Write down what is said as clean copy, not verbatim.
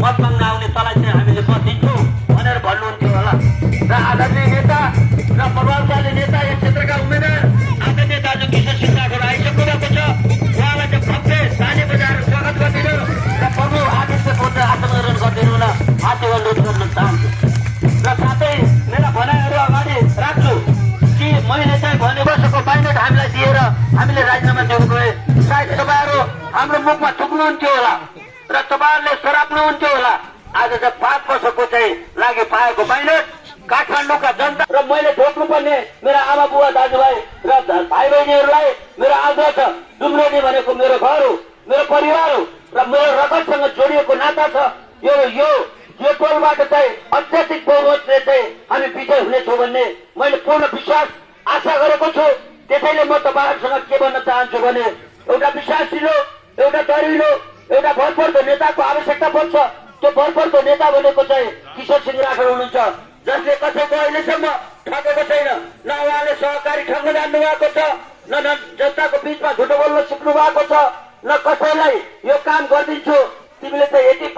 मत माग्न आउने तँलाई चाहिँ हामीले मत दिन्छौँ भनेर भन्नुहुन्थ्यो होला। र आदरणीय नेता र प्रभावशाली नेता यस क्षेत्रका उम्मेद्वार आदरणीय दाजु किशोर सिंह राठौर आइसक्नु भएको छ। उहाँलाई चाहिँ भव्य ताली बजाएर स्वागत गरिदिनु र प्रभु आदित्यपुरले आसन ग्रहण गरिदिनु हुन हार्दिक अनुरोध गर्न चाहन्छु। र साथै मेरा भनाइहरू अगाडि राख्छु कि मैले चाहिँ भने वर्षको बाइनोट हामीलाई दिएर हामीले राजीनामा दिएको भए सायद तपाईँहरू हाम्रो मुखमा थुक्नुहुन्थ्यो होला र तपाईँहरूले सराप्नुहुन्थ्यो होला। आज चाहिँ 5 वर्षको चाहिँ लागि पाएको बाइनोट काठमाडौँका जनता र मैले ढोक्नुपर्ने मेरा आमा बुवा दाजुभाइ र भाइ बहिनीहरूलाई मेरो आग्रह छ। डुम्रेनी भनेको मेरो घर हो, मेरो परिवार हो र मेरो रगतसँग जोडिएको नाता छ। यो टोलबाट चाहिँ अत्याधिक बहुमतले चाहिँ हामी विजय हुनेछौँ भन्ने मैले पूर्ण विश्वास आशा गरेको छु। त्यसैले म तपाईँहरूसँग के भन्न चाहन्छु भने एउटा विश्वासिलो, एउटा दरिलो, एउटा भरपर्दो नेताको आवश्यकता पर्छ। त्यो भरपर्दो नेता भनेको चाहिँ किशोर सिंह राठौर हुनुहुन्छ, जसले कसैको अहिलेसम्म ठगेको छैन। न उहाँले सहकारी ठग्न जान्नु भएको छ, न जनताको बीचमा झुटो बोल्न सिक्नु भएको छ, न कसैलाई यो काम गरिदिन्छु तिमीले चाहिँ यति